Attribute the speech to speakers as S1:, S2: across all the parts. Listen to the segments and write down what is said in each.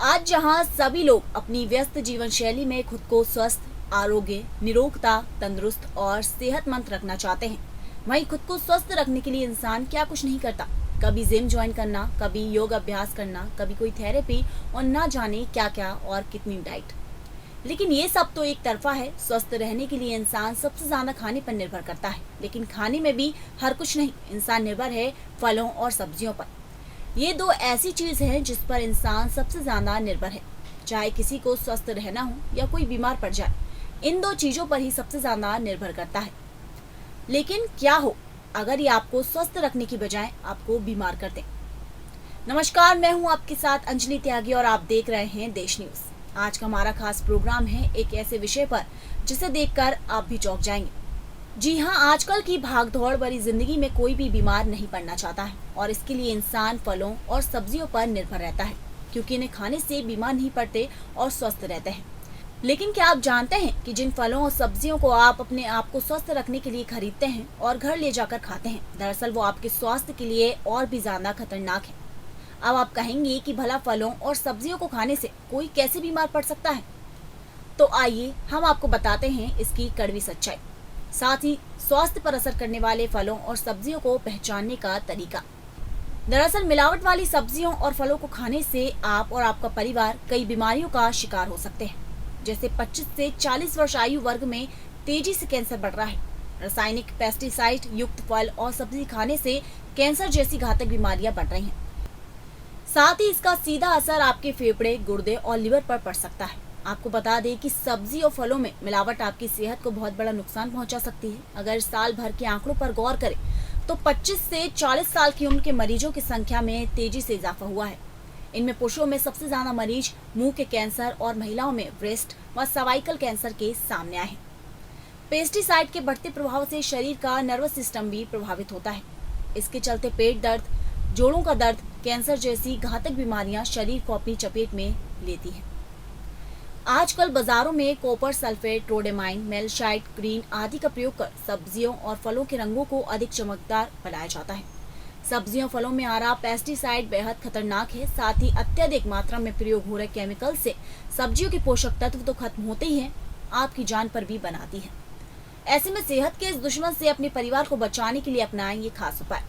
S1: आज जहां सभी लोग अपनी व्यस्त जीवन शैली में खुद को स्वस्थ, आरोग्य, निरोगता, तंदुरुस्त और सेहतमंद रखना चाहते हैं, वहीं खुद को स्वस्थ रखने के लिए इंसान क्या कुछ नहीं करता। कभी जिम ज्वाइन करना, कभी योग अभ्यास करना, कभी कोई थेरेपी और ना जाने क्या क्या और कितनी डाइट। लेकिन ये सब तो एक तरफा है। स्वस्थ रहने के लिए इंसान सबसे ज्यादा खाने पर निर्भर करता है, लेकिन खाने में भी हर कुछ नहीं। इंसान निर्भर है फलों और सब्जियों पर। ये दो ऐसी चीज हैं जिस पर इंसान सबसे ज्यादा निर्भर है। चाहे किसी को स्वस्थ रहना हो या कोई बीमार पड़ जाए, इन दो चीजों पर ही सबसे ज्यादा निर्भर करता है। लेकिन क्या हो अगर ये आपको स्वस्थ रखने की बजाय आपको बीमार कर दे। नमस्कार, मैं हूं आपके साथ अंजलि त्यागी और आप देख रहे हैं देश न्यूज। आज का हमारा खास प्रोग्राम है एक ऐसे विषय पर जिसे देखकर आप भी चौंक जाएंगे। जी हाँ, आजकल की भागदौड़ भरी जिंदगी में कोई भी बीमार नहीं पड़ना चाहता है और इसके लिए इंसान फलों और सब्जियों पर निर्भर रहता है, क्योंकि इन्हें खाने से बीमार नहीं पड़ते और स्वस्थ रहते हैं। लेकिन क्या आप जानते हैं कि जिन फलों और सब्जियों को आप अपने आप को स्वस्थ रखने के लिए खरीदते हैं और घर ले जाकर खाते हैं, दरअसल वो आपके स्वास्थ्य के लिए और भी ज्यादा खतरनाक है। अब आप कहेंगे कि भला फलों और सब्जियों को खाने से कोई कैसे बीमार पड़ सकता है? तो आइए हम आपको बताते हैं इसकी कड़वी सच्चाई, साथ ही स्वास्थ्य पर असर करने वाले फलों और सब्जियों को पहचानने का तरीका। दरअसल मिलावट वाली सब्जियों और फलों को खाने से आप और आपका परिवार कई बीमारियों का शिकार हो सकते हैं। जैसे 25 से 40 वर्ष आयु वर्ग में तेजी से कैंसर बढ़ रहा है। रासायनिक पेस्टिसाइड युक्त फल और सब्जी खाने से कैंसर जैसी घातक बीमारियां बढ़ रही हैं। साथ ही इसका सीधा असर आपके फेफड़े, गुर्दे और लिवर पर पड़ सकता है। आपको बता दें कि सब्जी और फलों में मिलावट आपकी सेहत को बहुत बड़ा नुकसान पहुंचा सकती है। अगर साल भर के आंकड़ों पर गौर करें तो 25 से 40 साल की उम्र के मरीजों की संख्या में तेजी से इजाफा हुआ है। इनमें पुरुषों में सबसे ज्यादा मरीज मुंह के कैंसर और महिलाओं में ब्रेस्ट व सर्वाइकल कैंसर के सामने आए हैं। पेस्टिसाइड के बढ़ते प्रभाव से शरीर का नर्वस सिस्टम भी प्रभावित होता है। इसके चलते पेट दर्द, जोड़ों का दर्द, कैंसर जैसी घातक बीमारियां शरीर को अपनी चपेट में लेती हैं। आजकल बाजारों में कॉपर सल्फेट, रोडेमाइन, मेलसाइट, ग्रीन आदि का प्रयोग कर सब्जियों और फलों के रंगों को अधिक चमकदार बनाया जाता है। सब्जियों फलों में आ रहा पेस्टिसाइड बेहद खतरनाक है। साथ ही अत्यधिक मात्रा में प्रयोग हो रहे केमिकल से सब्जियों के पोषक तत्व तो खत्म होते ही हैं, आपकी जान पर भी बनाती है। ऐसे में सेहत के इस दुश्मन से अपने परिवार को बचाने के लिए अपनाएं ये खास उपाय।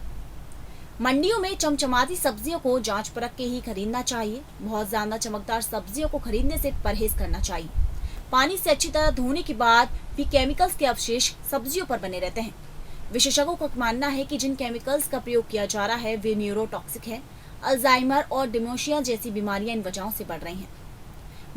S1: मंडियों में चमचमाती सब्जियों को जांच परख के ही खरीदना चाहिए। बहुत ज्यादा चमकदार सब्जियों को खरीदने से परहेज करना चाहिए। पानी से अच्छी तरह धोने के बाद भी केमिकल्स के अवशेष सब्जियों पर बने रहते हैं। विशेषज्ञों का मानना है कि जिन केमिकल्स का प्रयोग किया जा रहा है वे न्यूरोटॉक्सिक है। अल्जाइमर और डिमेंशिया जैसी बीमारियां इन वजहों से बढ़ रही हैं।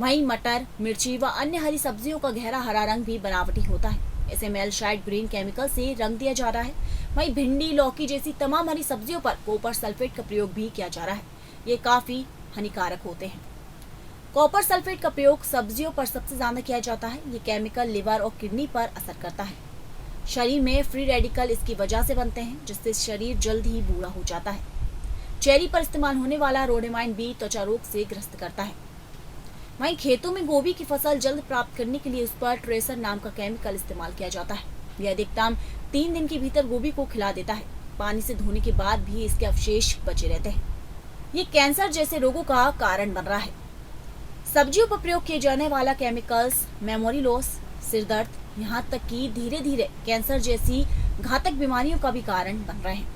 S1: वहीं मटर, मिर्ची व अन्य हरी सब्जियों का गहरा हरा रंग भी बनावटी होता है। इसे मेलसाइट ग्रीन केमिकल से रंग दिया जा रहा है। वहीं भिंडी, लौकी जैसी तमाम हरी सब्जियों पर कॉपर सल्फेट का प्रयोग भी किया जा रहा है। ये काफी हानिकारक होते हैं। कॉपर सल्फेट का प्रयोग सब्जियों पर सबसे ज्यादा किया जाता है। ये केमिकल लिवर और किडनी पर असर करता है। शरीर में फ्री रेडिकल इसकी वजह से बनते हैं, जिससे शरीर जल्द ही बूढ़ा हो जाता है। चेरी पर इस्तेमाल होने वाला रोडेमाइन भी त्वचा रोग से ग्रस्त करता है। वहीं खेतों में गोभी की फसल जल्द प्राप्त करने के लिए उस पर ट्रेसर नाम का केमिकल इस्तेमाल किया जाता है। यह अधिकतम 3 दिन के भीतर गोभी को खिला देता है। पानी से धोने के बाद भी इसके अवशेष बचे रहते हैं। ये कैंसर जैसे रोगों का कारण बन रहा है। सब्जियों पर प्रयोग किए जाने वाला केमिकल्स मेमोरी लॉस, सिर दर्द, यहाँ तक कि धीरे धीरे कैंसर जैसी घातक बीमारियों का भी कारण बन रहे हैं।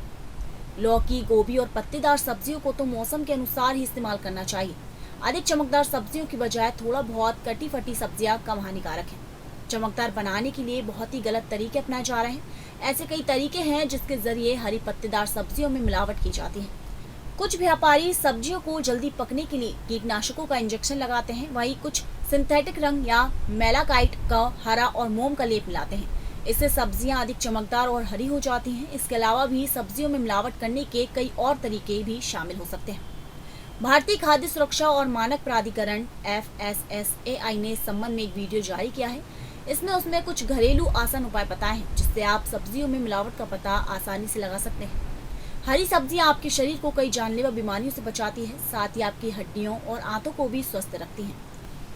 S1: लौकी, गोभी और पत्तेदार सब्जियों को तो मौसम के अनुसार ही इस्तेमाल करना चाहिए। अधिक चमकदार सब्जियों की बजाय थोड़ा बहुत कटी फटी सब्जियां कम हानिकारक हैं। चमकदार बनाने के लिए बहुत ही गलत तरीके अपनाए जा रहे हैं। ऐसे कई तरीके हैं जिसके जरिए हरी पत्तेदार सब्जियों में मिलावट की जाती है। कुछ व्यापारी सब्जियों को जल्दी पकने के लिए कीटनाशकों का इंजेक्शन लगाते हैं। वहीं कुछ सिंथेटिक रंग या मेलाकाइट का हरा और मोम का लेप मिलाते हैं। इससे सब्जियां अधिक चमकदार और हरी हो जाती हैं। इसके अलावा भी सब्जियों में मिलावट करने के कई और तरीके भी शामिल हो सकते हैं। भारतीय खाद्य सुरक्षा और मानक प्राधिकरण FSSAI ने इस संबंध में एक वीडियो जारी किया है। इसमें उसमें कुछ घरेलू आसान उपाय बताए हैं जिससे आप सब्जियों में मिलावट का पता आसानी से लगा सकते हैं। हरी सब्जियां आपके शरीर को कई जानलेवा बीमारियों से बचाती है, साथ ही आपकी हड्डियों और आंतों को भी स्वस्थ रखती हैं।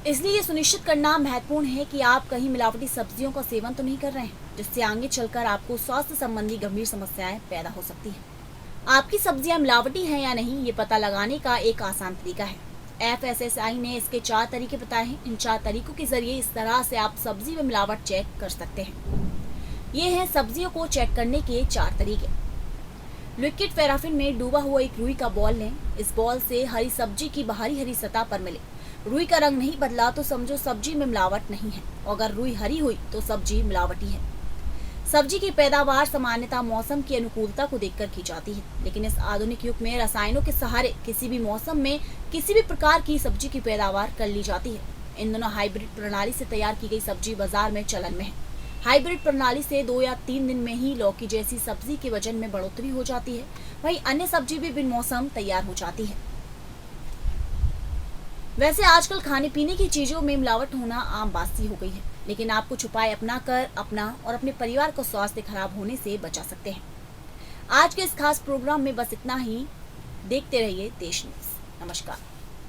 S1: इसलिए ये सुनिश्चित करना महत्वपूर्ण है कि आप कहीं मिलावटी सब्जियों का सेवन तो नहीं कर रहे हैं, जिससे आगे चलकर आपको स्वास्थ्य संबंधी गंभीर समस्याएं पैदा हो सकती हैं। आपकी सब्जियां मिलावटी हैं या नहीं, ये पता लगाने का एक आसान तरीका है। FSSAI ने इसके 4 तरीके बताए हैं। इन 4 तरीकों के जरिए इस तरह से आप सब्जी में मिलावट चेक कर सकते हैं। ये हैं सब्जियों को चेक करने के 4 तरीके। लिक्विड पैराफिन में डूबा हुआ एक रुई का बॉल लें। इस बॉल से हरी सब्जी की बाहरी हरी सतह पर मिले। रुई का रंग नहीं बदला तो समझो सब्जी में मिलावट नहीं है, और अगर रुई हरी हुई तो सब्जी मिलावटी है। सब्जी की पैदावार सामान्यतः मौसम की अनुकूलता को देखकर की जाती है, लेकिन इस आधुनिक युग में रसायनों के सहारे किसी भी मौसम में किसी भी प्रकार की सब्जी की पैदावार कर ली जाती है। इन दोनों हाइब्रिड प्रणाली से तैयार की गई सब्जी बाजार में चलन में है। हाइब्रिड प्रणाली से 2 या 3 दिन में ही लौकी जैसी सब्जी के वजन में बढ़ोतरी हो जाती है। वहीं अन्य सब्जी भी बिन मौसम तैयार हो जाती है। वैसे आजकल खाने पीने की चीजों में मिलावट होना आम बात सी हो गई है, लेकिन आप कुछ उपाय अपनाकर अपना और अपने परिवार को स्वास्थ्य खराब होने से बचा सकते हैं। आज के इस खास प्रोग्राम में बस इतना ही। देखते रहिए देश न्यूज। नमस्कार।